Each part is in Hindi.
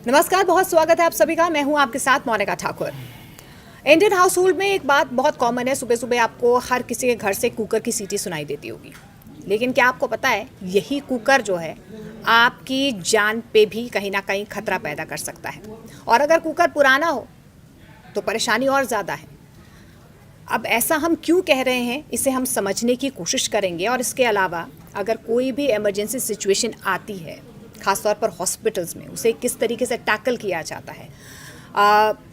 नमस्कार, बहुत स्वागत है आप सभी का। मैं हूं आपके साथ Monika Thakur. Indian household में एक बात बहुत कॉमन है, सुबह सुबह आपको हर किसी के घर से कुकर की सीटी सुनाई देती होगी। लेकिन क्या आपको पता है, यही कुकर जो है आपकी जान पे भी कहीं ना कहीं खतरा पैदा कर सकता है। और अगर कुकर पुराना हो तो परेशानी और ज़्यादा है। अब ऐसा हम क्यों कह रहे हैं, इसे हम समझने की कोशिश करेंगे। और इसके अलावा अगर कोई भी इमरजेंसी सिचुएशन आती है, ख़ासतौर पर हॉस्पिटल्स में, उसे किस तरीके से टैकल किया जाता है,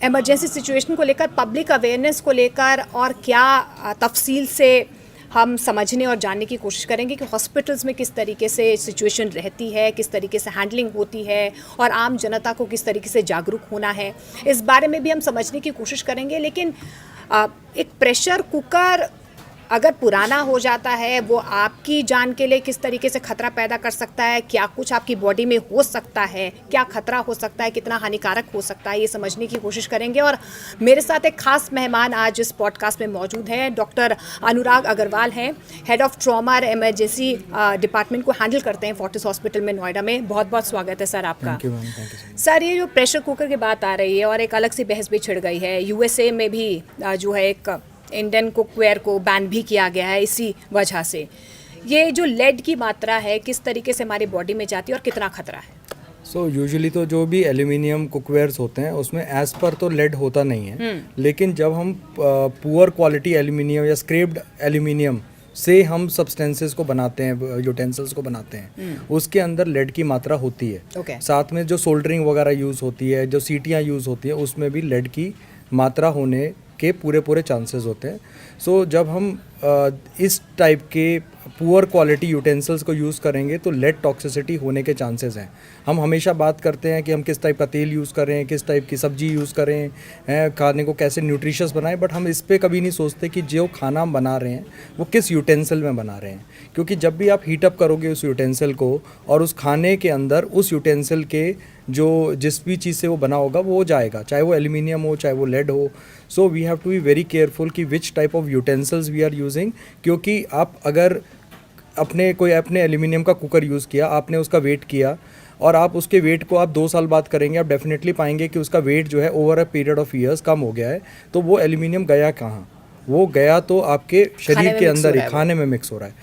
इमरजेंसी सिचुएशन को लेकर, पब्लिक अवेयरनेस को लेकर, और क्या तफसील से हम समझने और जानने की कोशिश करेंगे कि हॉस्पिटल्स में किस तरीके से सिचुएशन रहती है, किस तरीके से हैंडलिंग होती है, और आम जनता को किस तरीके से जागरूक होना है। इस बारे में भी हम समझने की कोशिश करेंगे। लेकिन एक प्रेशर कुकर अगर पुराना हो जाता है, वो आपकी जान के लिए किस तरीके से खतरा पैदा कर सकता है, क्या कुछ आपकी बॉडी में हो सकता है, क्या खतरा हो सकता है, कितना हानिकारक हो सकता है, ये समझने की कोशिश करेंगे। और मेरे साथ एक खास मेहमान आज इस पॉडकास्ट में मौजूद हैं। डॉक्टर अनुराग अग्रवाल हैं, हेड ऑफ ट्रॉमा और इमरजेंसी डिपार्टमेंट को हैंडल करते हैं फोर्टिस हॉस्पिटल में, नोएडा में। बहुत बहुत स्वागत है सर आपका। थैंक यू सर, ये जो प्रेशर कुकर की बात आ रही है और एक अलग सी बहस भी छिड़ गई है, यूएसए में भी जो है एक इंडियन कुकवेयर को बैन भी किया गया है इसी वजह से। ये जो लेड की मात्रा है, किस तरीके से हमारी बॉडी में जाती है और कितना खतरा है? यूजुअली तो जो भी एल्यूमिनियम कुकवेयर्स होते हैं उसमें एज पर तो लेड होता नहीं है, लेकिन जब हम पुअर क्वालिटी एल्यूमिनियम या स्क्रैप्ड एल्यूमिनियम से हम सब्सटेंसेस को बनाते हैं, यूटेंसिल्स को बनाते हैं, उसके अंदर लेड की मात्रा होती है। साथ में जो सोल्डरिंग वगैरह यूज़ होती है, जो सीटियाँ यूज़ होती हैं, उसमें भी लेड की मात्रा होने के पूरे चांसेस होते हैं। जब हम इस टाइप के पुअर क्वालिटी यूटेंसिल्स को यूज़ करेंगे तो लेड टॉक्सिसिटी होने के चांसेस हैं। हम हमेशा बात करते हैं कि हम किस टाइप का तेल यूज़ करें, किस टाइप की सब्जी यूज़ करें, खाने को कैसे न्यूट्रिशियस बनाएं, बट हम इस पे कभी नहीं सोचते कि जो खाना हम बना रहे हैं वो किस यूटेंसिल में बना रहे हैं। क्योंकि जब भी आप हीटअप करोगे उस यूटेंसिल को, और उस खाने के अंदर उस यूटेंसिल के जो जिस भी चीज़ से वो बना होगा वो जाएगा, चाहे वो एल्यूमिनियम हो, चाहे वो लेड हो। So we have to be very careful कि which type of utensils we are using. क्योंकि आप अगर आपने एल्यूमिनियम का कुकर यूज़ किया, आपने उसका वेट किया, और आप उसके वेट को आप 2 साल बाद करेंगे, आप डेफिनेटली पाएंगे कि उसका वेट जो है over a period of years कम हो गया है। तो वो एल्यूमिनियम गया कहाँ? वो गया तो आपके शरीर के अंदर ही, खाने में मिक्स हो रहा है।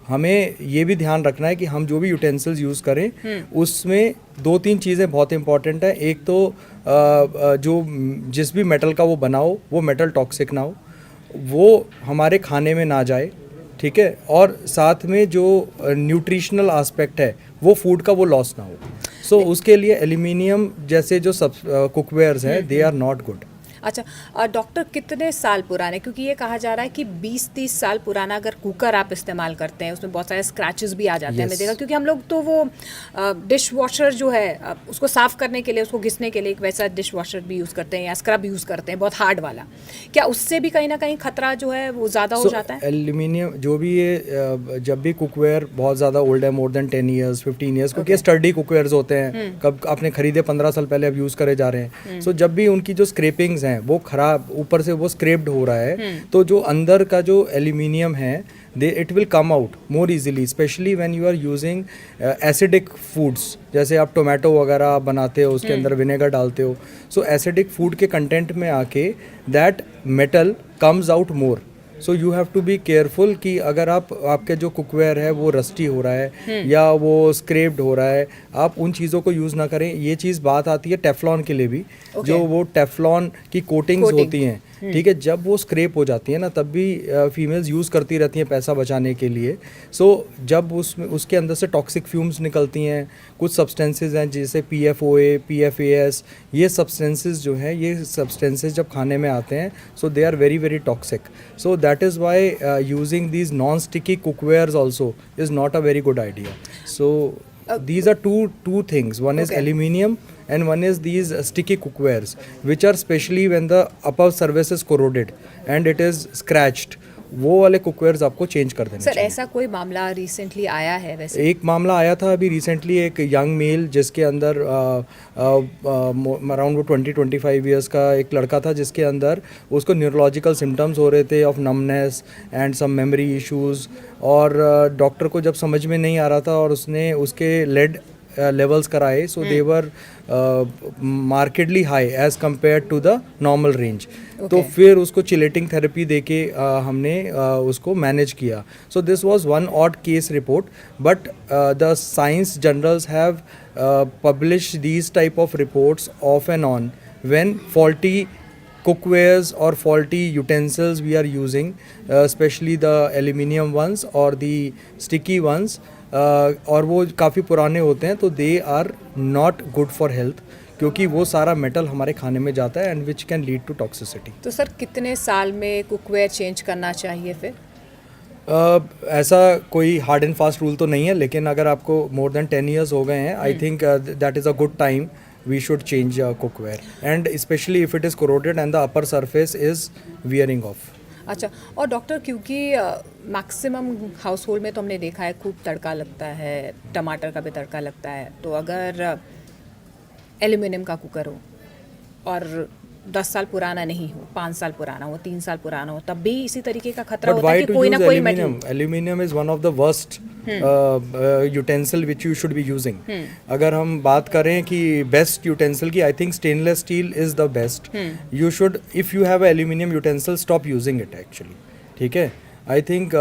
हमें ये भी ध्यान रखना है कि हम जो भी यूटेंसिल्स यूज़ करें उसमें 2-3 चीज़ें बहुत इंपॉर्टेंट है। एक तो जो जिस भी मेटल का वो बनाओ, वो मेटल टॉक्सिक ना हो, वो हमारे खाने में ना जाए, ठीक है। और साथ में जो न्यूट्रिशनल आस्पेक्ट है वो फूड का, वो लॉस ना हो। उसके लिए एल्यूमिनियम जैसे जो सब कुकवेयर्स हैं, दे आर नॉट गुड। अच्छा, डॉक्टर, कितने साल पुराने, क्योंकि ये कहा जा रहा है कि 20-30 साल पुराना अगर कुकर आप इस्तेमाल करते हैं, उसमें बहुत सारे स्क्रैचेस भी आ जाते हैं, मैं देखा। क्योंकि हम लोग तो वो डिश वॉशर जो है उसको साफ़ करने के लिए, उसको घिसने के लिए एक वैसा डिश वॉशर भी यूज़ करते हैं या स्क्रब यूज़ करते हैं, बहुत हार्ड वाला। क्या उससे भी कहीं ना कहीं खतरा जो है वो ज़्यादा हो जाता है? एल्यूमिनियम जो भी ये जब भी कुकवेयर बहुत ज़्यादा ओल्ड है, मोर देन 10 ईयर्स 15 ईयर्स, क्योंकि स्टडी कुकवेयर्स होते हैं, कब आपने खरीदे 15 साल पहले, अब यूज़ करे जा रहे हैं। जब भी उनकी जो स्क्रैपिंग्स हैं वो खराब, ऊपर से वो स्क्रैप्ड हो रहा है, तो जो अंदर का जो एल्यूमिनियम है it will come out more easily, specially when you are using acidic foods. जैसे आप टोमेटो वगैरह बनाते हो, उसके अंदर विनेगर डालते हो, सो एसिडिक फूड के कंटेंट में आके that metal comes out more. So you have to be careful कि अगर आपके जो कुकवेयर है वो रस्टी हो रहा है या वो स्क्रैप्ड हो रहा है, आप उन चीज़ों को यूज़ ना करें। ये चीज़ बात आती है टेफ्लॉन के लिए भी। जो वो टेफ्लॉन की कोटिंग्स होती हैं, ठीक है, जब वो स्क्रैप हो जाती है ना, तब भी फीमेल्स यूज़ करती रहती हैं पैसा बचाने के लिए। जब उसके अंदर से टॉक्सिक फ्यूम्स निकलती हैं, कुछ सब्सटेंसेस हैं जैसे PFOA, PFAS, ये सब्सटेंसेस जो हैं, ये सब्सटेंसेस जब खाने में आते हैं, so they are very very toxic. So that is why using these non sticky cookwares also is not a very good idea. These are two things. One is aluminium and one is these sticky cookwares, which are specially when the upper surface is corroded and it is scratched. वो वाले कुकवेयर्स आपको चेंज कर देने सर, चाहिए। ऐसा कोई मामला रिसेंटली आया है? वैसे एक मामला आया था अभी रिसेंटली, एक यंग मेल जिसके अंदर अराउंड वो 20-25 ईयर्स का एक लड़का था, जिसके अंदर उसको न्यूरोलॉजिकल सिम्टम्स हो रहे थे of numbness and some memory issues. और डॉक्टर को जब समझ में नहीं आ रहा था, और उसने उसके लेड levels कराए, so they were markedly high as compared to the normal range. तो फिर उसको चिलेटिंग थेरेपी देके हमने उसको मैनेज किया. So this was one odd case report, but the science journals have published these type of reports off and on when faulty cookwares or faulty utensils we are using, especially the aluminium ones or the sticky ones, और वो काफ़ी पुराने होते हैं, तो they are not good for health, क्योंकि वो सारा मेटल हमारे खाने में जाता है and which can lead to toxicity. तो सर कितने साल में कुकवेयर चेंज करना चाहिए फिर? ऐसा कोई हार्ड एंड फास्ट रूल तो नहीं है, लेकिन अगर आपको मोर देन 10 years हो गए हैं, I think that is a good time we should change cookware, and especially if it is corroded and the upper surface is wearing off. अच्छा, और डॉक्टर क्योंकि मैक्सिमम हाउस होल्ड में तो हमने देखा है खूब तड़का लगता है, टमाटर का भी तड़का लगता है, तो अगर एल्यूमिनियम का कुकर हो और 10 साल पुराना नहीं हो, 5 साल पुराना हो, 3 साल पुराना हो, तब भी इसी तरीके का खतरा होता है कि कोई ना कोई metal. Aluminium is one of the worst utensil which you should be using. अगर हम बात करें कि बेस्ट यूटेंसिल की, I think stainless steel is the best. You should, if you have aluminium utensil, stop using it actually. ठीक है, आई थिंक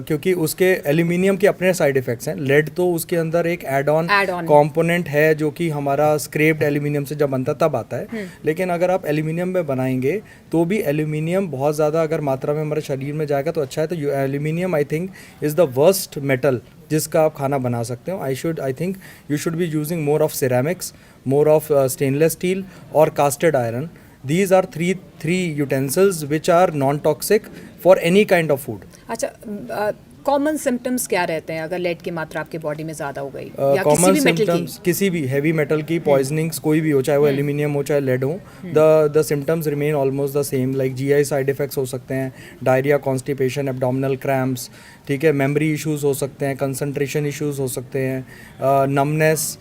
क्योंकि उसके एल्यूमिनियम के अपने साइड इफेक्ट्स हैं. लेड तो उसके अंदर एक एड ऑन कंपोनेंट है जो कि हमारा स्क्रेप्ड एल्यूमिनियम से जब बनता तब आता है. लेकिन अगर आप एल्यूमिनियम में बनाएंगे तो भी एल्यूमिनियम बहुत ज़्यादा अगर मात्रा में हमारे शरीर में जाएगा तो अच्छा है. तो aluminium I think is the worst metal जिसका आप खाना बना सकते हो. I think you should be using more of ceramics, more of stainless steel और casted iron. These are three utensils which are non-toxic for any kind of food. अच्छा, कॉमन सिम्टम्स क्या रहते हैं अगर लेड की मात्रा आपके बॉडी में ज़्यादा हो गई, या कॉमन किसी भी मेटल की? किसी भी हैवी मेटल की पॉइजनिंग्स कोई भी हो, चाहे वो एल्यूमिनियम हो चाहे लेड हो, the symptoms remain almost the same. Like GI side effects हो सकते हैं, डायरिया, कॉन्स्टिपेशन, एब्डोमिनल क्रैम्प्स, ठीक है, मेमोरी इश्यूज हो सकते हैं, कंसंट्रेशन इश्यूज हो सकते हैं, नमनेस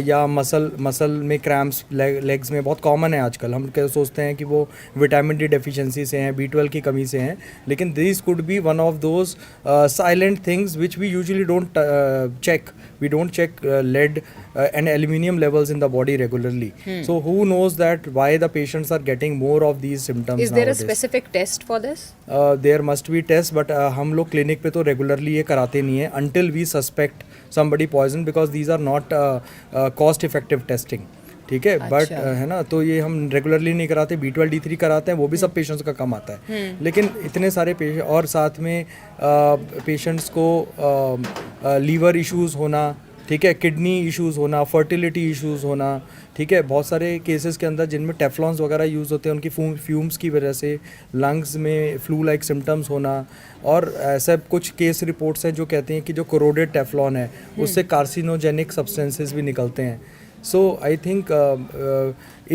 या मसल में क्रैम्प्स लेग्स में बहुत कॉमन है आजकल. हम क्या सोचते हैं कि वो विटामिन डी डेफिशिएंसी से हैं, B12 की कमी से हैं, लेकिन this could be one of those silent things which we usually don't check. We don't check lead and aluminium levels in the body regularly. So who knows that why the patients are getting more of these symptoms? Is there a specific test for this? There must be tests, but हम लोग क्लिनिक पे तो रेगुलरली ये कराते नहीं है until we suspect somebody poison, because these are not cost effective testing. ठीक है, बट है ना, तो ये हम रेगुलरली नहीं कराते. B12 D3 कराते हैं, वो भी सब पेशेंट्स का कम आता है. लेकिन इतने सारे पेशेंट, और साथ में पेशेंट्स को लीवर इश्यूज़ होना, ठीक है, किडनी इश्यूज़ होना, फर्टिलिटी इश्यूज़ होना, ठीक है, बहुत सारे केसेस के अंदर जिनमें टेफ्लॉन्स वगैरह यूज़ होते हैं, उनकी फ्यूम्स की वजह से लंग्स में फ्लू लाइक सिम्टम्स होना. और ऐसा कुछ केस रिपोर्ट्स हैं जो कहते हैं कि जो कोरोडेड टेफ्लॉन है उससे कार्सिनोजेनिक सब्सटेंसेस भी निकलते हैं. So I think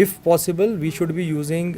if possible we should be using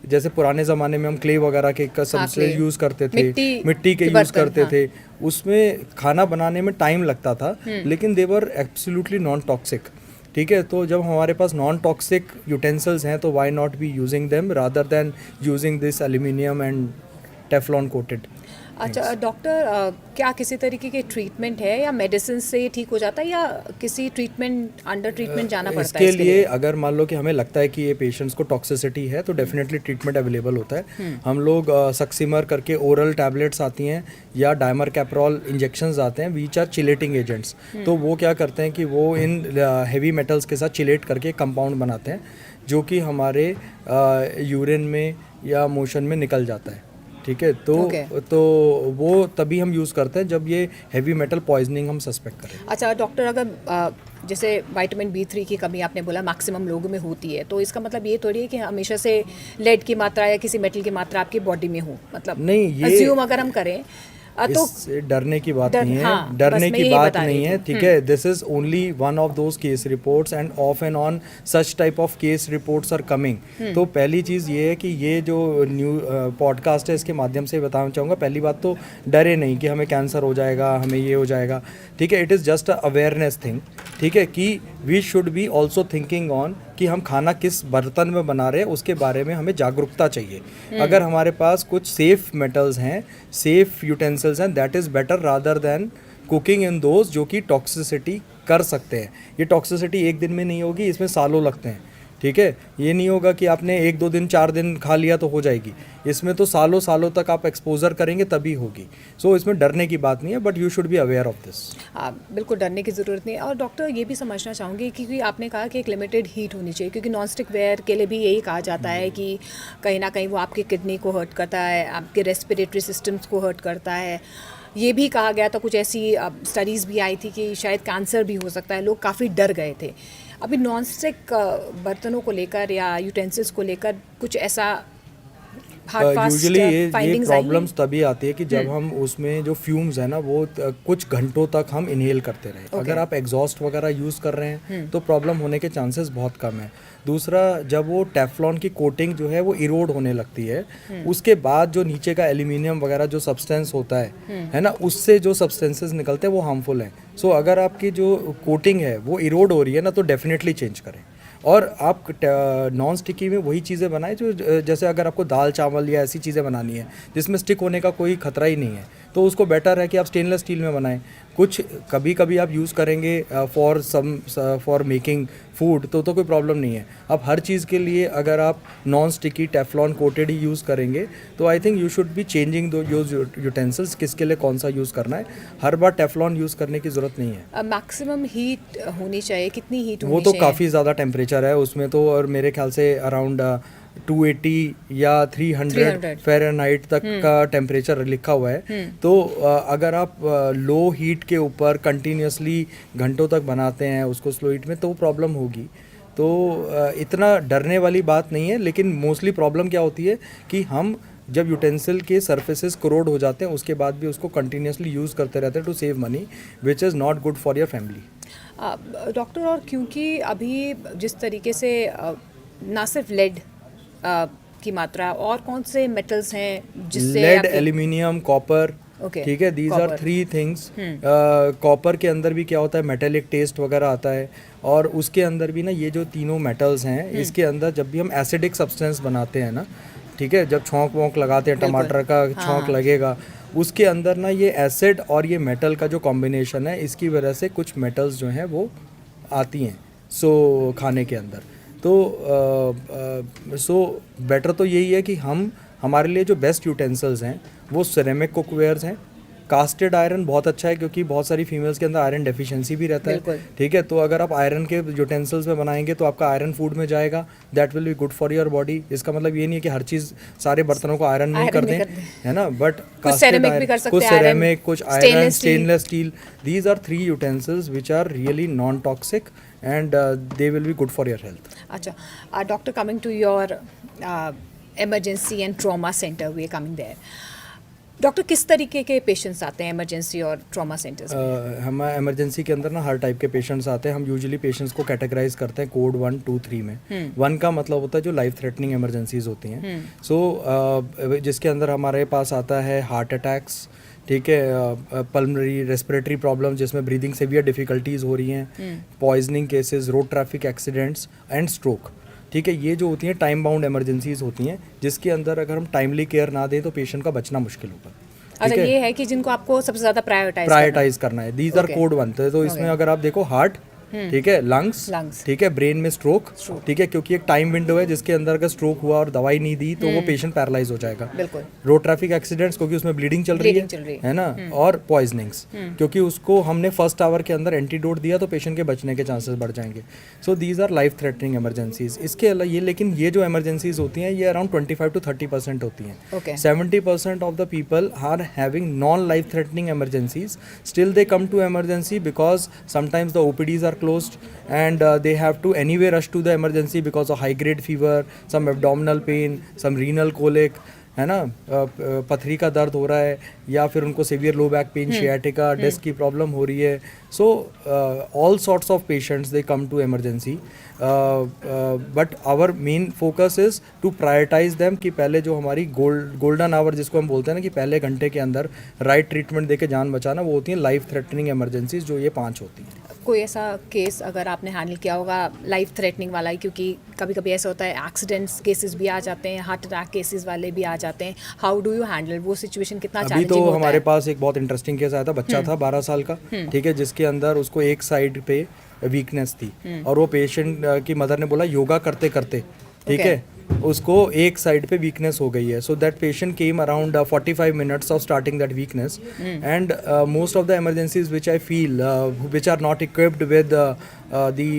जैसे पुराने ज़माने में हम क्ले वगैरह के सबसे यूज़ करते थे, मिट्टी के यूज़ करते थे, उसमें खाना बनाने में टाइम लगता था, लेकिन they were absolutely non-toxic. ठीक है, तो जब हमारे पास नॉन टॉक्सिक यूटेंसिल्स हैं तो why not be using them rather than using this aluminium and Teflon coated. अच्छा डॉक्टर, क्या किसी तरीके की ट्रीटमेंट है या मेडिसिन से ठीक हो जाता है, या किसी ट्रीटमेंट अंडर ट्रीटमेंट जाना पड़ता है? इसके लिए अगर मान लो कि हमें लगता है कि ये पेशेंट्स को टॉक्सिसिटी है तो डेफिनेटली ट्रीटमेंट अवेलेबल होता है. हम लोग सक्सिमर करके ओरल टैबलेट्स आती हैं या डायमर कैप्रोल इंजेक्शंस आते हैं विच आर चिलेटिंग एजेंट्स. तो वो क्या करते हैं कि वो इन हेवी मेटल्स के साथ चिलेट करके कंपाउंड बनाते हैं जो कि हमारे यूरिन में या मोशन में निकल जाता है. ठीक है, तो वो तभी हम यूज़ करते हैं जब ये हैवी मेटल पॉइजनिंग हम सस्पेक्ट करें. अच्छा डॉक्टर, अगर जैसे विटामिन B3 की कमी आपने बोला मैक्सिमम लोगों में होती है, तो इसका मतलब ये थोड़ी है कि हमेशा से लेड की मात्रा या किसी मेटल की मात्रा आपकी बॉडी में हो, मतलब नहीं, ये अज्यूम अगर हम करें तो डरने की बात नहीं है. हाँ, डरने की बात नहीं है. ठीक है, this is only one of those case reports and off and on such type of case reports are coming. तो पहली चीज़ ये है कि ये जो न्यू पॉडकास्ट है इसके माध्यम से बताना चाहूँगा, पहली बात तो डरे नहीं कि हमें कैंसर हो जाएगा, हमें ये हो जाएगा. ठीक है, it is just a awareness thing. ठीक है, कि we should be also thinking on कि हम खाना किस बर्तन में बना रहे हैं उसके बारे में हमें जागरूकता चाहिए. अगर हमारे पास कुछ सेफ मेटल्स हैं, सेफ यूटेंसिल्स हैं, that is better rather than cooking in those जो कि टॉक्सिसिटी कर सकते हैं। ये टॉक्सिसिटी एक दिन में नहीं होगी, इसमें सालों लगते हैं, ठीक है। ये नहीं होगा कि आपने 1-2 दिन 4 दिन खा लिया तो हो जाएगी, इसमें तो सालों सालों तक आप एक्सपोजर करेंगे तभी होगी। सो इसमें डरने की बात नहीं है, but you should be aware of this. बिल्कुल डरने की ज़रूरत नहीं है। और डॉक्टर ये भी समझना चाहूँगी क्योंकि आपने कहा कि एक लिमिटेड हीट होनी चाहिए, क्योंकि नॉन स्टिक वेयर के लिए भी यही कहा जाता है कि कहीं ना कहीं वो आपकी किडनी को हर्ट करता है, आपके रेस्पिरेटरी सिस्टम्स को हर्ट करता है। ये भी कहा गया था, कुछ ऐसी स्टडीज़ भी आई थी कि शायद कैंसर भी हो सकता है। लोग काफ़ी डर गए थे। अभी नॉन स्टिक बर्तनों को लेकर या यूटेंसिल्स को लेकर कुछ ऐसा यूजुअली ये प्रॉब्लम्स तभी आती है कि जब हम उसमें जो फ्यूम्स है ना वो कुछ घंटों तक हम इनहेल करते रहे। अगर आप एग्जॉस्ट वगैरह यूज़ कर रहे हैं तो प्रॉब्लम होने के चांसेस बहुत कम है। दूसरा, जब वो टेफ्लॉन की कोटिंग जो है वो इरोड होने लगती है, उसके बाद जो नीचे का एल्यूमिनियम वगैरह जो सब्सटेंस होता है ना, उससे जो सब्सटेंसेस निकलते हैं वो हार्मफुल हैं। सो अगर आपकी जो कोटिंग है वो इरोड हो रही है ना, तो डेफिनेटली चेंज करें। और आप नॉन स्टिकी में वही चीज़ें बनाएं जो जैसे अगर आपको दाल चावल या ऐसी चीज़ें बनानी है जिसमें स्टिक होने का कोई खतरा ही नहीं है, तो उसको बेटर है कि आप स्टेनलेस स्टील में बनाएं। कुछ कभी कभी आप यूज़ करेंगे फॉर मेकिंग फूड तो कोई प्रॉब्लम नहीं है। अब हर चीज़ के लिए अगर आप नॉन स्टिकी टेफ्लॉन कोटेड ही यूज़ करेंगे तो आई think you should be changing दो यूटेंसिल्स, किसके लिए कौन सा यूज़ करना है। हर बार टेफ्लॉन यूज़ करने की ज़रूरत नहीं है। मैक्सिमम हीट होनी चाहिए, कितनी हीट वो तो काफ़ी ज़्यादा टेम्परेचर है उसमें तो, और मेरे ख्याल से अराउंड 280 या 300 फ़ारेनहाइट तक का टेम्परेचर लिखा हुआ है। तो अगर आप लो हीट के ऊपर कंटिन्यूसली घंटों तक बनाते हैं उसको स्लो हीट में तो प्रॉब्लम होगी। तो इतना डरने वाली बात नहीं है। लेकिन मोस्टली प्रॉब्लम क्या होती है कि हम जब यूटेंसिल के सर्फेसेस करोड हो जाते हैं उसके बाद भी उसको कंटिन्यूसली यूज़ करते रहते हैं to save money, which is not good for your family. Doctor, और क्योंकि अभी जिस तरीके से ना सिर्फ लेड की मात्रा, और कौन से मेटल्स हैं जिससे लेड, एल्यूमिनियम, कॉपर, ठीक है, दीज आर 3 थिंग्स। कॉपर के अंदर भी क्या होता है, मेटेलिक टेस्ट वगैरह आता है। और उसके अंदर भी ना ये जो तीनों मेटल्स हैं इसके अंदर जब भी हम एसिडिक सब्सटेंस बनाते हैं ना, ठीक है, जब छौंक वोंक लगाते हैं, टमाटर का छौंक लगेगा, उसके अंदर ना ये एसिड और ये मेटल का जो कॉम्बिनेशन है इसकी वजह से कुछ मेटल्स जो हैं वो आती हैं सो खाने के अंदर। तो सो बेटर तो यही है कि हमारे लिए जो बेस्ट यूटेंसिल्स हैं वो सिरेमिक कुकवेयर्स हैं। कास्टेड आयरन बहुत अच्छा है क्योंकि बहुत सारी फीमेल्स के अंदर आयरन डेफिशिएंसी भी रहता है, ठीक है। तो अगर आप आयरन के यूटेंसिल्स में बनाएंगे तो आपका आयरन फूड में जाएगा, that will be good for your body. इसका मतलब ये नहीं है कि हर चीज़ सारे बर्तनों को आयरन नहीं कर दें, है ना, बट कास्टेड आयरन, कुछ सिरेमिक, कुछ iron, stainless steel, these are 3 utensils which are really non toxic and they will be good for your health. अच्छा, doctor, coming to your emergency and trauma center, we are coming there. Doctor, किस तरीके के पेशेंट्स आते हैं इमरजेंसी और ट्रॉमा सेंटर्स में? हम इमरजेंसी के अंदर ना हर टाइप के पेशेंट्स आते हैं। हम यूजुअली पेशेंट्स को कैटेगराइज करते हैं कोड 1, 2, 3 में। 1 का मतलब होता है जो लाइफ थ्रेटनिंग इमरजेंसीज होती हैं। सो जिसके अंदर हमारे पास आता है हार्ट अटैक्स, ठीक है, पल्मनरी रेस्पिरेटरी प्रॉब्लम जिसमें ब्रीदिंग सेवियर डिफ़िकल्टीज़ हो रही हैं, poisoning cases, road traffic accidents and stroke, ठीक है। ये जो होती हैं टाइम बाउंड इमरजेंसीज होती हैं जिसके अंदर अगर हम टाइमली केयर ना दें तो पेशेंट का बचना मुश्किल होगा। अच्छा, ये है कि जिनको आपको सबसे ज़्यादा प्रायोरिटाइज करना है। These R code 1। तो इसमें अगर आप देखो हार्ट, ठीक है, लंग्स, ठीक है, ब्रेन में स्ट्रोक, ठीक है, क्योंकि एक टाइम विंडो है जिसके अंदर अगर स्ट्रोक हुआ और दवाई नहीं दी तो वो पेशेंट पैरालाइज हो जाएगा। रोड ट्रैफिक एक्सीडेंट्स क्योंकि उसमें ब्लीडिंग चल रही है ना, और पॉइजनिंग्स क्योंकि उसको हमने फर्स्ट आवर के अंदर एंटीडोट दिया तो पेशेंट के बचने के चांसेस बढ़ जाएंगे। सो these our life threatening emergencies. इसके अलावा लेकिन ये जो इमरजेंसीज होती हैं ये अराउंड 25 to 30% होती हैं। 70% of the people are having non life threatening emergencies, still they come to emergency because sometimes the OPDs are closed and they have to anyway rush to the emergency because of high grade fever, some abdominal pain, some renal colic, है ना, पथरी का दर्द हो रहा है, या फिर उनको severe low back pain, sciatica, disc की प्रॉब्लम हो रही है, So all sorts of patients they come to emergency, but our main focus is to prioritize them कि पहले जो हमारी गोल्डन आवर जिसको हम बोलते हैं ना कि पहले घंटे के अंदर राइट ट्रीटमेंट देके जान बचाना, वो होती हैं लाइफ थ्रेटनिंग इमरजेंसीज, जो ये 5 होती हैं। कोई ऐसा केस अगर आपने हैंडल किया होगा लाइफ थ्रेटनिंग वाला ही, क्योंकि कभी कभी ऐसा होता है एक्सीडेंट्स केसेस भी आ जाते हैं, हार्ट अटैक केसेस वाले भी आ जाते हैं, हाउ डू यू हैंडल वो सिचुएशन, कितना अभी चैलेंजिंग तो होता हमारे है? पास एक बहुत इंटरेस्टिंग केस आया था, बच्चा था 12 साल का, ठीक है, जिसके अंदर उसको एक साइड पे वीकनेस थी और वो पेशेंट की मदर ने बोला योगा करते करते, ठीक है, उसको एक साइड पे वीकनेस हो गई है. So that patient came around 45 minutes of starting that weakness, and most of the emergencies which I feel which are not equipped with the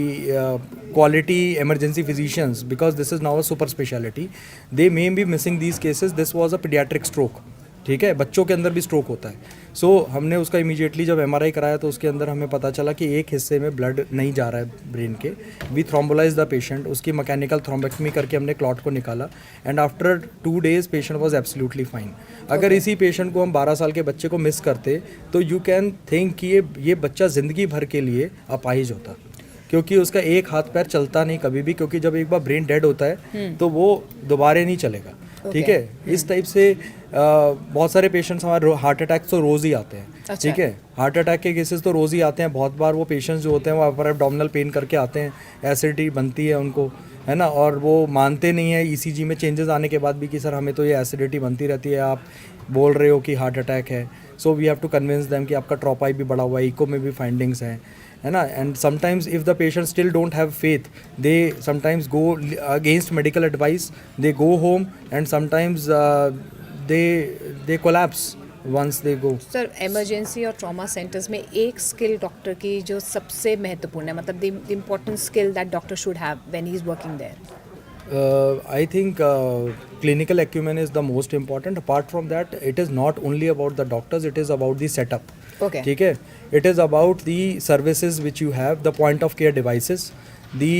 quality emergency physicians, because this is now a super speciality, they may be missing these cases. This was a pediatric stroke, ठीक है, बच्चों के अंदर भी स्ट्रोक होता है. सो हमने उसका इमीडिएटली जब MRI कराया तो उसके अंदर हमें पता चला कि एक हिस्से में ब्लड नहीं जा रहा है ब्रेन के. वी थ्रोम्बोलाइज द पेशेंट, उसकी मैकेनिकल थ्रोम्बेक्टमी करके हमने क्लॉट को निकाला, and after 2 days patient was absolutely fine. अगर इसी पेशेंट को हम 12 साल के बच्चे को मिस करते तो यू कैन थिंक कि ये बच्चा ज़िंदगी भर के लिए अपाहिज होता, क्योंकि उसका एक हाथ पैर चलता नहीं कभी भी, क्योंकि जब एक बार ब्रेन डेड होता है तो वो दोबारा नहीं चलेगा. ठीक है, इस टाइप से बहुत सारे पेशेंट्स हमारे हार्ट अटैक तो रोज़ ही आते हैं. ठीक है, हार्ट अटैक के केसेस तो रोज़ ही आते हैं. बहुत बार वो पेशेंट्स जो होते हैं वो अपर एब्डोमिनल पेन करके आते हैं, एसिडिटी बनती है उनको, है ना, और वो मानते नहीं है ECG में चेंजेस आने के बाद भी कि सर हमें तो ये एसिडिटी बनती रहती है, आप बोल रहे हो कि हार्ट अटैक है. So we have to convince them कि आपका ट्रोपाई भी बढ़ा हुआ है, इको में भी फाइंडिंग्स हैं, है ना. And sometimes if the patient still don't have faith, they sometimes go against medical advice, they go home, and sometimes they collapse once they go. Sir, emergency और ट्रॉमा सेंटर्स में एक स्किल डॉक्टर की जो सबसे महत्वपूर्ण है, मतलब the important skill that doctor should have when he is working there. I think clinical acumen is the most important. Apart from that, it is not only about the doctors, it is about the setup. Okay. ठीक है, it is about the services which you have, the point of care devices, the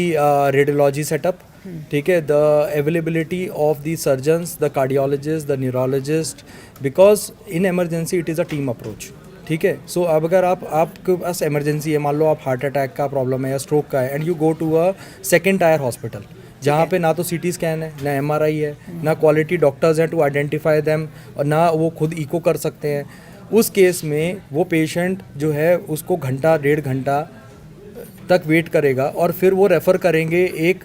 radiology setup, ठीक है, the availability of the surgeons, the cardiologists, the neurologists, because in emergency it is a team approach. ठीक है, सो अब अगर आपके पास इमरजेंसी है, मान लो आप हार्ट अटैक का प्रॉब्लम है या स्ट्रोक का है, and you go to a second tier hospital जहाँ पे ना तो CT स्कैन है, ना MRI है, ना क्वालिटी डॉक्टर्स हैं टू आइडेंटिफाई देम, और ना वो खुद इको कर सकते हैं. उस केस में वो पेशेंट जो है उसको घंटा 1.5 घंटा तक वेट करेगा और फिर वो रेफ़र करेंगे एक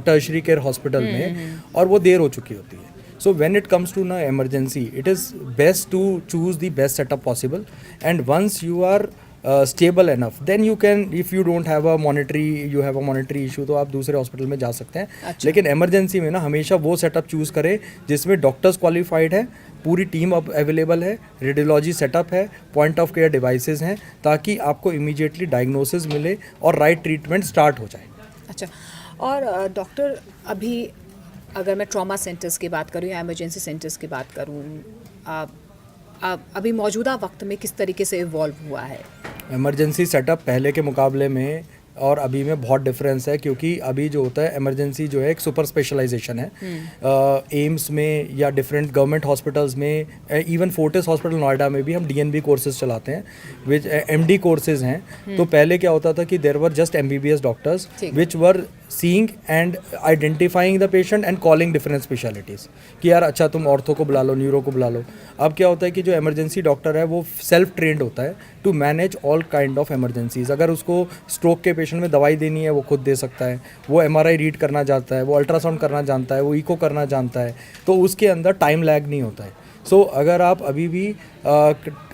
टर्शरी केयर हॉस्पिटल में, और वो देर हो चुकी होती है. So when it comes to na emergency, it is best to choose the best setup possible, and once you are stable enough, then you can, if you don't have a monetary issue, तो आप दूसरे हॉस्पिटल में जा सकते हैं. अच्छा. लेकिन इमरजेंसी में ना हमेशा वो सेटअप चूज़ करें जिसमें डॉक्टर्स क्वालिफाइड है, पूरी टीम अब अवेलेबल है, रेडियोलॉजी सेटअप है, पॉइंट ऑफ केयर डिवाइसेस हैं, ताकि आपको इमीडिएटली डायग्नोसिस मिले और राइट ट्रीटमेंट स्टार्ट हो जाए. अच्छा, और डॉक्टर अभी अगर मैं ट्रॉमा सेंटर्स की बात करूँ या इमरजेंसी सेंटर्स की बात करूँ, अभी मौजूदा वक्त में किस तरीके से इवॉल्व हुआ है? इमरजेंसी सेटअप पहले के मुकाबले में और अभी में बहुत डिफरेंस है, क्योंकि अभी जो होता है इमरजेंसी जो है एक सुपर स्पेशलाइजेशन है. एम्स में या डिफरेंट गवर्नमेंट हॉस्पिटल्स में, इवन फोर्टिस हॉस्पिटल नोएडा में भी हम DNB कोर्सेज चलाते हैं, विच MD कोर्सेज हैं. तो पहले क्या होता था कि there were just MBBS doctors which were seeing and identifying the patient and calling different specialities कि यार अच्छा तुम ऑर्थो को बुला लो, न्यूरो को बुला लो. अब क्या होता है कि जो इमरजेंसी डॉक्टर है वो सेल्फ ट्रेंड होता है to manage all kind of emergencies. अगर उसको स्ट्रोक के पेशेंट में दवाई देनी है वो खुद दे सकता है, वो MRI रीड करना जानता है, वो अल्ट्रासाउंड करना जानता है, वो इको करना जानता है, तो उसके अंदर टाइम लैग नहीं होता है. सो अगर आप अभी भी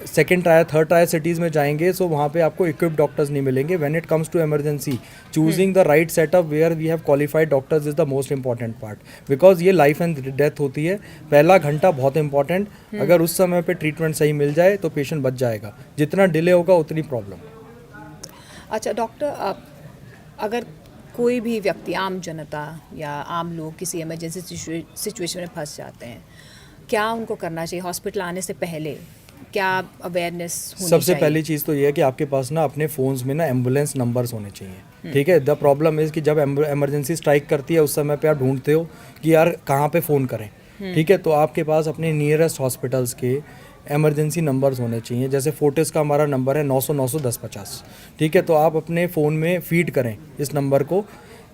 second tyre third tier cities में जाएंगे, सो वहाँ पे आपको इक्विप्ड डॉक्टर्स नहीं मिलेंगे. When it comes to emergency, choosing the right setup where we have qualified doctors is the most important part, because ये लाइफ एंड डेथ होती है. पहला घंटा बहुत इंपॉर्टेंट, अगर उस समय पे ट्रीटमेंट सही मिल जाए तो पेशेंट बच जाएगा. जितना डिले होगा उतनी प्रॉब्लम. अच्छा डॉक्टर, अगर कोई भी व्यक्ति, आम जनता या आम लोग किसी इमरजेंसी सिचुएशन में फंस जाते हैं, क्या उनको करना चाहिए? हॉस्पिटल आने से पहले क्या अवेयरनेस होनी सबसे चाहिए? पहली चीज़ तो ये है कि आपके पास ना अपने फ़ोन्स में ना एम्बुलेंस नंबर्स होने चाहिए. ठीक है, द प्रॉब्लम इज़ कि जब इमरजेंसी स्ट्राइक करती है उस समय पे आप ढूंढते हो कि यार कहाँ पे फ़ोन करें. ठीक है, तो आपके पास अपने नियरेस्ट हॉस्पिटल्स के इमरजेंसी नंबर्स होने चाहिए। जैसे फोर्टिस का हमारा नंबर है 900 900 1050, ठीक है। तो आप अपने फ़ोन में फीड करें इस नंबर को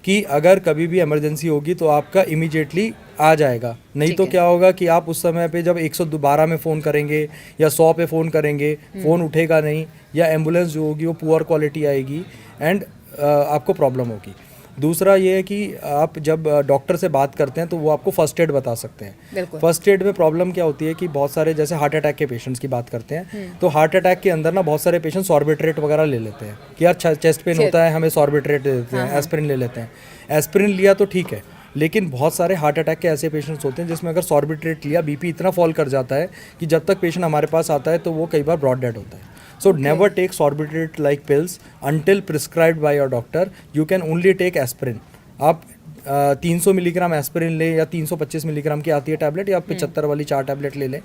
कि अगर कभी भी इमरजेंसी होगी तो आपका इमीडिएटली आ जाएगा। नहीं तो क्या होगा कि आप उस समय पे जब 112 में फ़ोन करेंगे या 100 पे फ़ोन करेंगे, फ़ोन उठेगा नहीं, या एम्बुलेंस जो होगी वो पुअर क्वालिटी आएगी एंड आपको प्रॉब्लम होगी। दूसरा ये है कि आप जब डॉक्टर से बात करते हैं तो वो आपको फर्स्ट एड बता सकते हैं। फर्स्ट एड में प्रॉब्लम क्या होती है कि बहुत सारे, जैसे हार्ट अटैक के पेशेंट्स की बात करते हैं, तो हार्ट अटैक के अंदर ना बहुत सारे पेशेंट सॉर्बिट्रेट वगैरह ले लेते हैं कि यार चेस्ट पेन होता है, हमें सॉर्बिट्रेट दे देते हैं, एस्पिरिन ले लेते हैं। एस्पिरिन लिया तो ठीक है, लेकिन बहुत सारे हार्ट अटैक के ऐसे पेशेंट्स होते हैं जिसमें अगर सॉर्बिट्रेट लिया, बीपी इतना फॉल कर जाता है कि जब तक पेशेंट हमारे पास आता है तो वो कई बार ब्रॉड डेड होता है। So never take sorbitrate like pills until prescribed by your doctor. You can only take aspirin. आप 300 मिलीग्राम एस्पिरिन लें या 325 मिलीग्राम की आती है टैबलेट, या 75 वाली 4 टैबलेट ले लें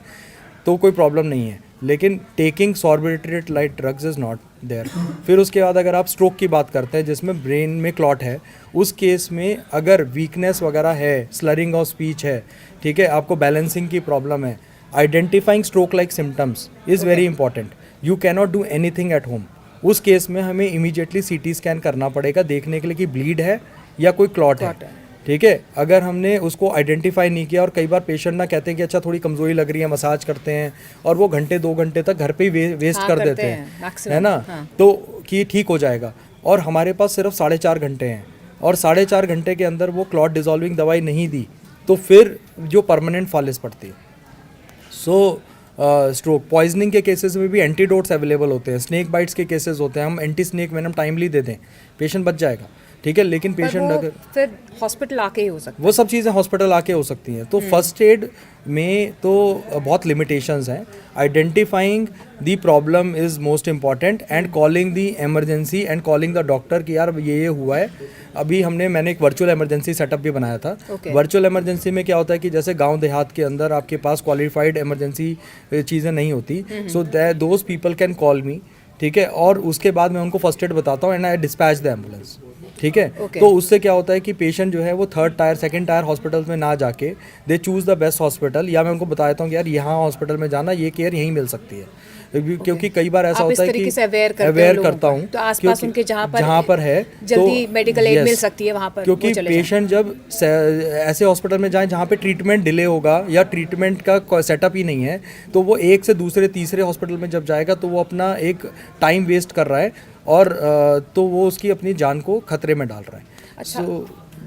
तो कोई प्रॉब्लम नहीं है। लेकिन taking sorbitrate like drugs is not there. फिर उसके बाद अगर आप स्ट्रोक की बात करते हैं जिसमें ब्रेन में क्लॉट है, उस केस में अगर वीकनेस वगैरह है, स्लरिंग ऑफ स्पीच है, ठीक है, आपको बैलेंसिंग की प्रॉब्लम है, identifying stroke like symptoms is very important. You cannot do anything at home. उस केस में हमें इमीडिएटली CT स्कैन करना पड़ेगा देखने के लिए कि ब्लीड है या कोई क्लॉट है, ठीक है। अगर हमने उसको आइडेंटिफाई नहीं किया, और कई बार पेशेंट ना कहते हैं कि अच्छा थोड़ी कमजोरी लग रही है, मसाज करते हैं, और वो घंटे 2 घंटे तक घर पे ही वेस्ट कर देते हैं, है ना, तो कि ठीक हो जाएगा, और हमारे पास सिर्फ 4.5 घंटे हैं, और 4.5 घंटे के अंदर वो क्लॉट डिजॉल्विंग दवाई नहीं दी तो फिर जो परमानेंट फालिस पड़ती है। सो स्ट्रोक पॉइजनिंग के केसेस में भी एंटीडोट्स अवेलेबल होते हैं। स्नेक बाइट्स के केसेस होते हैं, हम एंटी स्नेक वेनम टाइमली दे दें, पेशेंट बच जाएगा, ठीक है। लेकिन पेशेंट अगर फिर हॉस्पिटल आके ही हो सकता है, वो सब चीज़ें हॉस्पिटल आके हो सकती हैं। तो फर्स्ट एड में तो बहुत लिमिटेशंस हैं। Identifying the problem is most important and calling the emergency and calling the doctor कि यार ये हुआ है। अभी मैंने एक वर्चुअल इमरजेंसी सेटअप भी बनाया था। वर्चुअल इमरजेंसी में क्या होता है कि जैसे गांव देहात के अंदर आपके पास क्वालिफाइड इमरजेंसी चीज़ें नहीं होती, so those people can call मी, ठीक है, और उसके बाद मैं उनको फर्स्ट एड बताता हूँ and I dispatch the ambulance, ठीक है। तो उससे क्या होता है कि पेशेंट जो है वो 3rd tyre 2nd tyre hospitals में ना जाके दे चूज़ द बेस्ट हॉस्पिटल, या मैं उनको बता देता हूँ कि यार यहाँ हॉस्पिटल में जाना, ये केयर यहीं मिल सकती है। क्योंकि कई बार ऐसा होता है कि अवेयर करता हूँ तो आसपास उनके जहाँ पर है जल्दी मेडिकल एड मिल सकती है वहाँ पर, क्योंकि पेशेंट जब ऐसे हॉस्पिटल में जाए जहाँ पे ट्रीटमेंट डिले होगा या ट्रीटमेंट का सेटअप ही नहीं है, तो वो एक से दूसरे तीसरे हॉस्पिटल में जब जाएगा तो वो अपना एक टाइम वेस्ट कर रहा है, और तो वो उसकी अपनी जान को खतरे में डाल रहा है। अच्छा,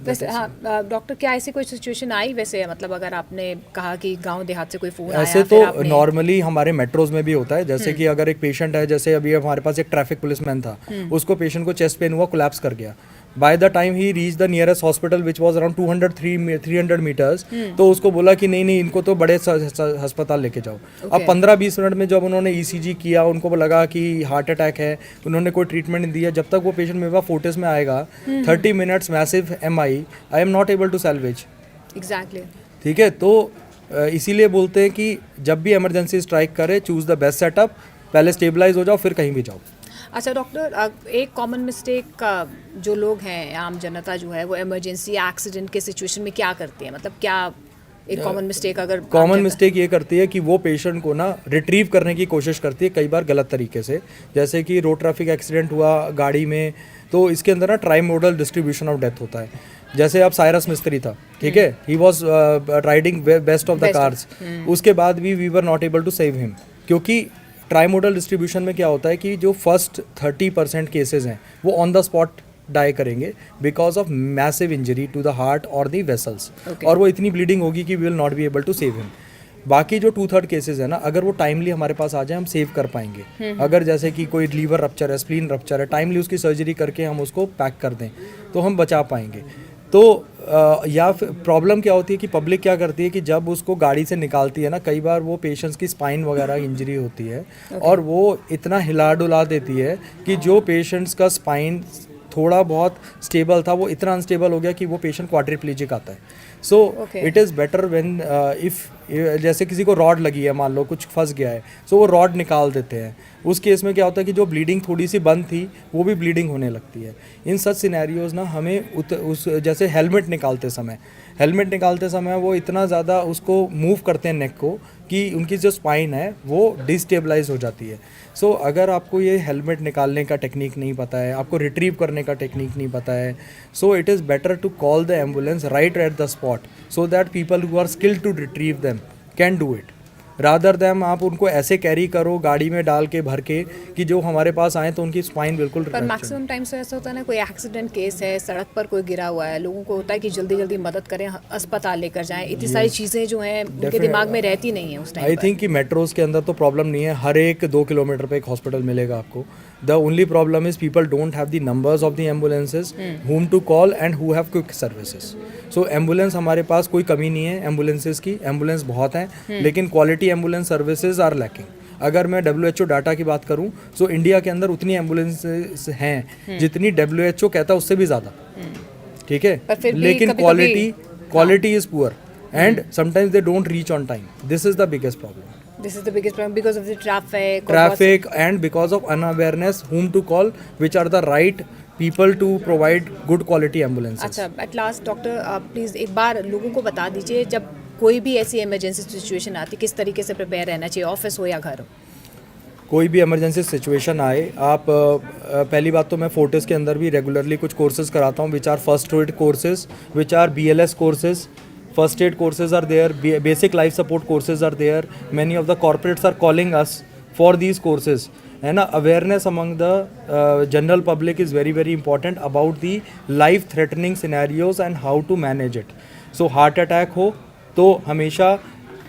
वैसे हाँ डॉक्टर, क्या ऐसी कोई सिचुएशन आई वैसे, मतलब अगर आपने कहा कि गांव देहात से कोई फ़ोन आया, ऐसे तो नॉर्मली हमारे मेट्रोज में भी होता है। जैसे कि अगर एक पेशेंट है, जैसे अभी हमारे पास एक ट्रैफिक पुलिसमैन था, उसको पेशेंट को चेस्ट पेन हुआ, कोलैप्स कर गया। By the time he reach the nearest hospital which was around 300 metres, तो उसको बोला कि नहीं इनको तो बड़े अस्पताल लेके जाओ। अब 15-20 मिनट में जब उन्होंने ECG किया, उनको लगा कि हार्ट अटैक है, उन्होंने कोई ट्रीटमेंट नहीं दिया। जब तक वो पेशेंट मेरे पास फोर्टिस में आएगा, 30 minutes massive MI, I am not able to salvage. Exactly, ठीक है। तो इसीलिए बोलते हैं कि जब भी इमरजेंसी स्ट्राइक करे, चूज़ द बेस्ट सेटअप, पहले स्टेबलाइज हो जाओ फिर कहीं भी जाओ। अच्छा डॉक्टर, एक कॉमन मिस्टेक जो लोग हैं, आम जनता जो है, वो इमरजेंसी एक्सीडेंट के सिचुएशन में क्या करती है, मतलब क्या एक कॉमन मिस्टेक, अगर कॉमन मिस्टेक ये करती है कि वो पेशेंट को ना रिट्रीव करने की कोशिश करती है, कई बार गलत तरीके से। जैसे कि रोड ट्रैफिक एक्सीडेंट हुआ गाड़ी में, तो इसके अंदर ना trimodal distribution of death होता है। जैसे अब साइरस मिस्त्री था, ठीक है, he was riding best of the cars, उसके बाद भी we were not able to save him, क्योंकि ट्राईमोडल डिस्ट्रीब्यूशन में क्या होता है कि जो फर्स्ट 30% केसेस हैं वो ऑन द स्पॉट डाई करेंगे because of massive injury to the heart और द वेसल्स, और वो इतनी ब्लीडिंग होगी कि we will not be able to save him. बाकी जो 2/3 केसेस है ना, अगर वो टाइमली हमारे पास आ जाए, हम सेव कर पाएंगे। अगर जैसे कि कोई लीवर रप्चर है, स्प्लीन रप्चर है, टाइमली उसकी सर्जरी करके हम उसको पैक कर दें तो हम बचा पाएंगे। तो या फिर प्रॉब्लम क्या होती है कि पब्लिक क्या करती है कि जब उसको गाड़ी से निकालती है ना, कई बार वो पेशेंट्स की स्पाइन वगैरह इंजरी होती है, और वो इतना हिला डुला देती है कि जो पेशेंट्स का स्पाइन थोड़ा बहुत स्टेबल था, वो इतना अनस्टेबल हो गया कि वो पेशेंट क्वाड्रिप्लीजिक आता है। So it is better when जैसे किसी को रॉड लगी है, मान लो कुछ फंस गया है, सो वो रॉड निकाल देते हैं। उस केस में क्या होता है कि जो ब्लीडिंग थोड़ी सी बंद थी वो भी ब्लीडिंग होने लगती है। इन सच सिनेरियोज ना हमें उस जैसे हेलमेट निकालते समय वो इतना ज़्यादा उसको मूव करते हैं नेक को कि उनकी जो स्पाइन है वो डिस्टेबलाइज हो जाती है। सो अगर आपको ये हेलमेट निकालने का टेक्निक नहीं पता है, आपको रिट्रीव करने का टेक्निक नहीं पता है, so it is better to call the ambulance right at the spot so that people who are skilled to retrieve them can do it, rather than आप उनको ऐसे कैरी करो गाड़ी में डाल के भर के कि जो हमारे पास आए तो उनकी स्पाइन बिल्कुल पर मैक्सिमम टाइम्स ऐसा होता है ना, कोई एक्सीडेंट केस है, सड़क पर कोई गिरा हुआ है, लोगों को होता है कि जल्दी जल्दी मदद करें, अस्पताल लेकर जाएं, इतनी सारी चीज़ें जो हैं उनके दिमाग में रहती नहीं है उस टाइम। आई थिंक कि मेट्रोज़ के अंदर तो प्रॉब्लम नहीं है, हर एक 2 किलोमीटर पे एक हॉस्पिटल मिलेगा आपको। The only problem is people don't have the numbers of the ambulances whom to call and who have quick services. So ambulance हमारे पास कोई कमी नहीं है एम्बुलेंसेज की, एम्बुलेंस बहुत हैं, लेकिन quality ambulance services are lacking. अगर मैं WHO डाटा की बात करूं सो इंडिया के अंदर उतनी एम्बुलेंसेज हैं जितनी WHO कहता है उससे भी ज़्यादा, ठीक है, लेकिन quality is poor and sometimes they don't reach on time. This is the biggest problem. This is the biggest problem because of the traffic and because of unawareness whom to call, which are the right people to provide good quality ambulances. अच्छा, एट लास्ट डॉक्टर प्लीज़ एक बार लोगों को बता दीजिए, जब कोई भी ऐसी इमरजेंसी सिचुएशन आती किस तरीके से प्रिपेयर रहना चाहिए, ऑफिस हो या घर हो? कोई भी इमरजेंसी सिचुएशन आए, आप पहली बात तो मैं फोर्टिस के अंदर भी रेगुलरली कुछ कोर्सेज कराता हूँ which are first aid courses, which are BLS courses, first aid courses are there, basic life support courses are there, many of the corporates are calling us for these courses, है ना। awareness among the general public is very very important about the life threatening scenarios and how to manage it. so heart attack हो तो हमेशा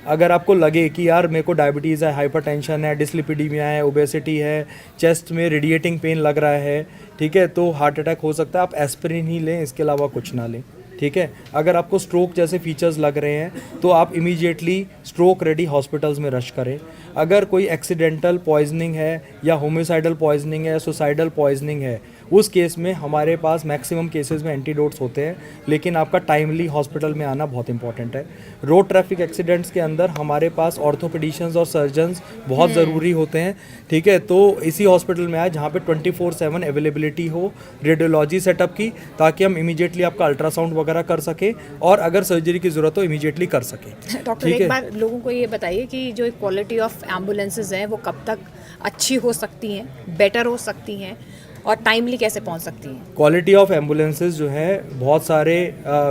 अगर आपको लगे कि यार मेरे को डायबिटीज़ है, हाइपरटेंशन है, डिस्लिपिडीमिया है, ओबेसिटी है, चेस्ट में रेडिएटिंग पेन लग रहा है, ठीक है, तो हार्ट अटैक हो सकता है, आप एस्पिरिन ही लें, इसके अलावा कुछ ना लें, ठीक है। अगर आपको स्ट्रोक जैसे फीचर्स लग रहे हैं तो आप इमीडिएटली स्ट्रोक रेडी हॉस्पिटल्स में रश करें। अगर कोई एक्सीडेंटल पॉइजनिंग है या होमिसाइडल पॉइजनिंग है, सुसाइडल पॉइजनिंग है, उस केस में हमारे पास मैक्सिमम केसेस में एंटीडोट्स होते हैं, लेकिन आपका टाइमली हॉस्पिटल में आना बहुत इंपॉर्टेंट है। रोड ट्रैफिक एक्सीडेंट्स के अंदर हमारे पास ऑर्थोपेडिशियंस और सर्जन्स बहुत ज़रूरी होते हैं, ठीक है, तो इसी हॉस्पिटल में आए जहाँ पे 24/7 अवेलेबिलिटी हो रेडियोलॉजी सेटअप की, ताकि हम इमीडिएटली आपका अल्ट्रासाउंड वगैरह कर सके और अगर सर्जरी की ज़रूरत हो इमीडिएटली कर सके। डॉक्टर एक बार लोगों को ये बताइए कि जो क्वालिटी ऑफ एम्बुलेंसेज हैं वो कब तक अच्छी हो सकती हैं, बेटर हो सकती हैं और टाइमली कैसे पहुंच सकती हैं? क्वालिटी ऑफ एम्बुलेंसेज जो है, बहुत सारे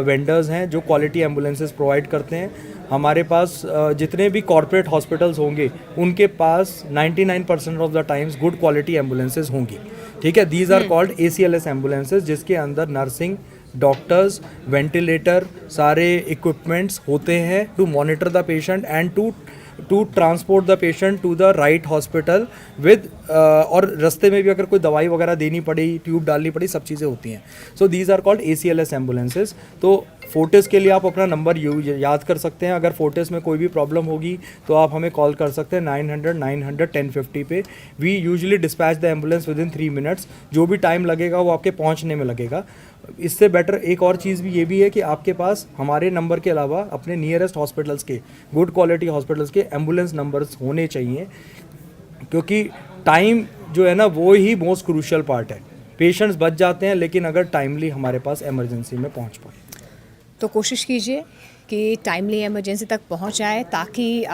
वेंडर्स हैं जो क्वालिटी एम्बुलेंसेज प्रोवाइड करते हैं। हमारे पास जितने भी कॉर्पोरेट हॉस्पिटल्स होंगे उनके पास 99% of the times good quality ambulances होंगी, ठीक है। These are called ACLS ambulances, जिसके अंदर नर्सिंग, डॉक्टर्स, वेंटिलेटर, सारे इक्विपमेंट्स होते हैं to monitor the patient and to transport the patient to the right hospital with और रास्ते में भी अगर कोई दवाई वगैरह देनी पड़ी, ट्यूब डालनी पड़ी, सब चीज़ें होती हैं। So these are called ACLS ambulances. तो फोर्टिस के लिए आप अपना नंबर याद कर सकते हैं। अगर फोर्टिस में कोई भी प्रॉब्लम होगी तो आप हमें कॉल कर सकते हैं 900-900-1050 पे। We usually dispatch the ambulance within 3 minutes. जो भी टाइम लगेगा वो आपके पहुंचने में लगेगा। इससे बेटर एक और चीज़ भी ये भी है कि आपके पास हमारे नंबर के अलावा अपने नियरेस्ट हॉस्पिटल्स के, गुड क्वालिटी हॉस्पिटल्स के एम्बुलेंस नंबर्स होने चाहिए, क्योंकि टाइम जो है ना वो ही मोस्ट क्रूशियल पार्ट है। पेशेंट्स बच जाते हैं लेकिन अगर टाइमली हमारे पास इमरजेंसी में पहुंच पाए तो कोशिश कीजिए कि टाइमली इमरजेंसी तक पहुंच जाए, ताकि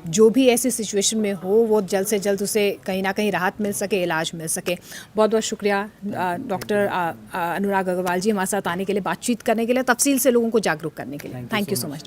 जो भी ऐसी सिचुएशन में हो वो जल्द से जल्द उसे कहीं ना कहीं राहत मिल सके, इलाज मिल सके। बहुत बहुत शुक्रिया डॉक्टर अनुराग अग्रवाल जी, हमारे साथ आने के लिए, बातचीत करने के लिए, तफसील से लोगों को जागरूक करने के लिए। Thank you so much.